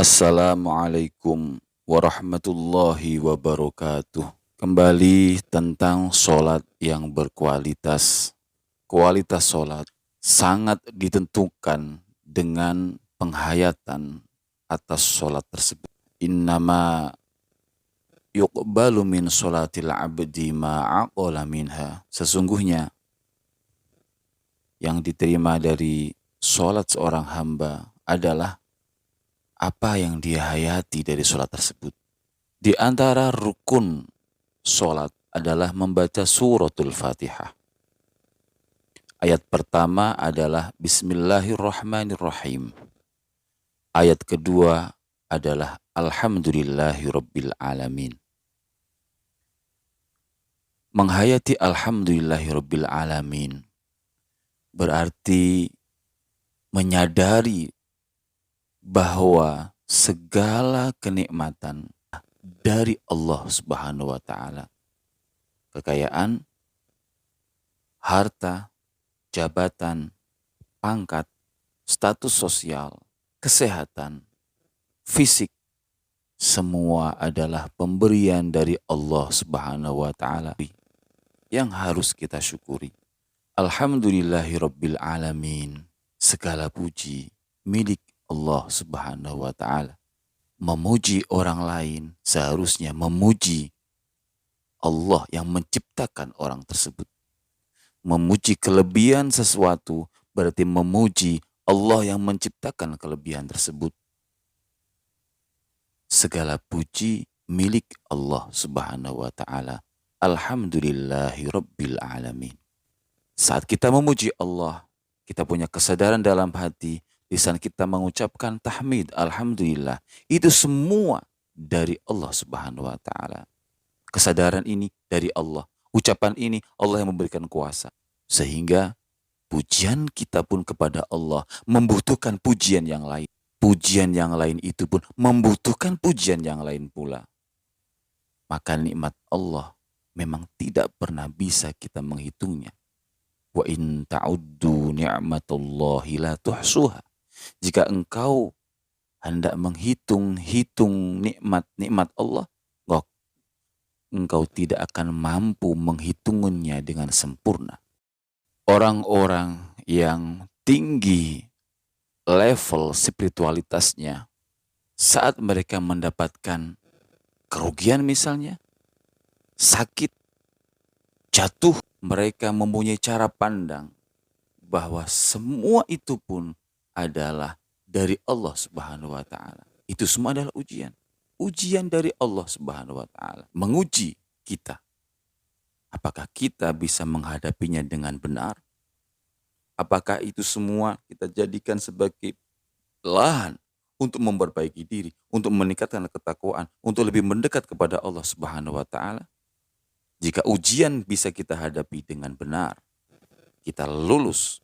Assalamualaikum warahmatullahi wabarakatuh. Kembali tentang sholat yang berkualitas. Kualitas sholat sangat ditentukan dengan penghayatan atas sholat tersebut. Innama yuqbalu min sholatil abdi ma'aqala minha. Sesungguhnya yang diterima dari sholat seorang hamba adalah apa yang dia hayati dari sholat tersebut. Di antara rukun sholat adalah membaca suratul Fatihah. Ayat pertama adalah Bismillahirrahmanirrahim. Ayat kedua adalah Alhamdulillahirabbil alamin. Menghayati Alhamdulillahirabbil alamin berarti menyadari bahwa segala kenikmatan dari Allah Subhanahu wa taala. Kekayaan, harta, jabatan, pangkat, status sosial, kesehatan, fisik, semua adalah pemberian dari Allah Subhanahu wa taala yang harus kita syukuri. Alhamdulillahirabbil alamin. Segala puji milik Allah Subhanahu wa taala. Memuji orang lain seharusnya memuji Allah yang menciptakan orang tersebut. Memuji kelebihan sesuatu berarti memuji Allah yang menciptakan kelebihan tersebut. Segala puji milik Allah Subhanahu wa taala. Alhamdulillahirabbil alamin. Saat kita memuji Allah, kita punya kesadaran dalam hati, lisan kita mengucapkan tahmid, alhamdulillah. Itu semua dari Allah Subhanahu wa taala. Kesadaran ini dari Allah. Ucapan ini Allah yang memberikan kuasa. Sehingga pujian kita pun kepada Allah membutuhkan pujian yang lain. Pujian yang lain itu pun membutuhkan pujian yang lain pula. Maka nikmat Allah memang tidak pernah bisa kita menghitungnya. Wa in ta'uddu ni'matallahi la tuhsuha. Jika engkau hendak menghitung nikmat Allah, engkau tidak akan mampu menghitungnya dengan sempurna. Orang-orang yang tinggi level spiritualitasnya, saat mereka mendapatkan kerugian misalnya, sakit, jatuh, mereka mempunyai cara pandang bahwa semua itu pun adalah dari Allah Subhanahu wa taala. Itu semua adalah ujian. Ujian dari Allah Subhanahu wa taala. Menguji kita. Apakah kita bisa menghadapinya dengan benar? Apakah itu semua kita jadikan sebagai lahan untuk memperbaiki diri, untuk meningkatkan ketakwaan, untuk lebih mendekat kepada Allah Subhanahu wa taala? Jika ujian bisa kita hadapi dengan benar, kita lulus,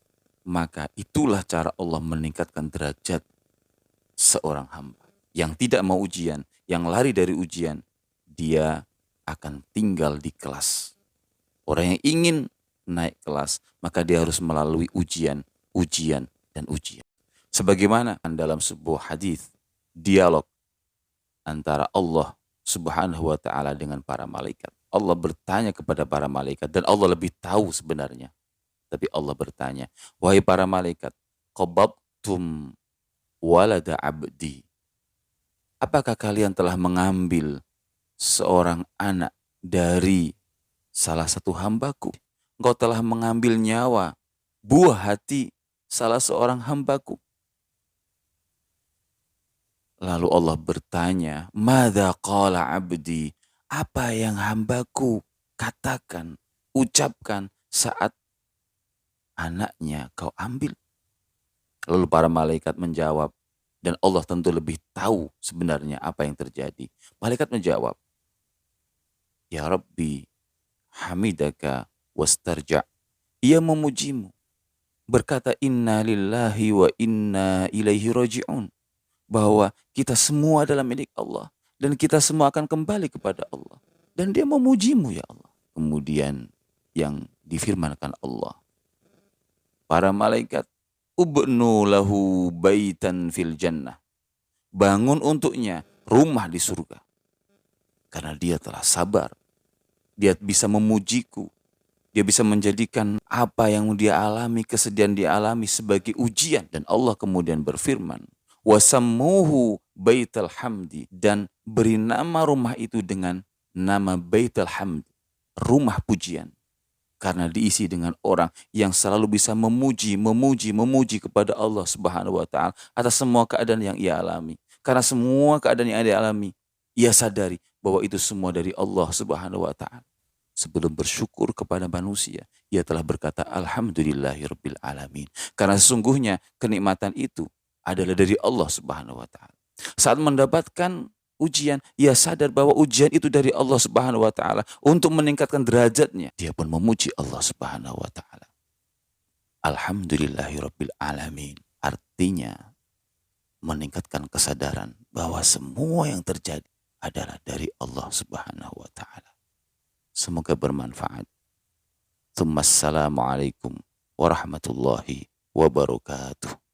maka itulah cara Allah meningkatkan derajat seorang hamba. Yang tidak mau ujian, yang lari dari ujian, dia akan tinggal di kelas. Orang yang ingin naik kelas, maka dia harus melalui ujian, dan ujian. Sebagaimana dalam sebuah hadis, dialog antara Allah Subhanahu wa taala dengan para malaikat. Allah bertanya kepada para malaikat dan Allah lebih tahu sebenarnya. Tapi Allah bertanya, wahai para malaikat, qabadtum walada abdi. Apakah kalian telah mengambil seorang anak dari salah satu hambaku? Engkau telah mengambil nyawa, buah hati salah seorang hambaku. Lalu Allah bertanya, madza qala abdi? Apa yang hambaku katakan, ucapkan saat anaknya kau ambil? Lalu para malaikat menjawab, dan Allah tentu lebih tahu sebenarnya apa yang terjadi. Malaikat menjawab, ya Rabbi, hamidaka wastarja'. Ia memujimu, berkata inna lillahi wa inna ilaihi raji'un. Bahwa kita semua adalah milik Allah. Dan kita semua akan kembali kepada Allah. Dan dia memujimu ya Allah. Kemudian yang difirmankan Allah, para malaikat, ubnu lahu baitan fil jannah. bangun untuknya rumah di surga. Karena dia telah sabar, dia bisa memujiku, dia bisa menjadikan apa yang dia alami, kesedihan dia alami sebagai ujian. Dan Allah kemudian berfirman, wasammuhu baital hamdi, dan beri nama rumah itu dengan nama baital hamdi, rumah pujian. Karena diisi dengan orang yang selalu bisa memuji kepada Allah Subhanahu wa taala atas semua keadaan yang ia alami. Karena semua keadaan yang dia alami, ia sadari bahwa itu semua dari Allah Subhanahu wa taala. Sebelum bersyukur kepada manusia, ia telah berkata alhamdulillahirabbil alamin. Karena sesungguhnya kenikmatan itu adalah dari Allah Subhanahu wa taala. Saat mendapatkan ujian, ia sadar bahwa ujian itu dari Allah Subhanahu wa taala untuk meningkatkan derajatnya. Dia pun memuji Allah Subhanahu wa taala. Alhamdulillahirabbil alamin. Artinya meningkatkan kesadaran bahwa semua yang terjadi adalah dari Allah Subhanahu wa taala. Semoga bermanfaat. Assalamualaikum warahmatullahi wabarakatuh.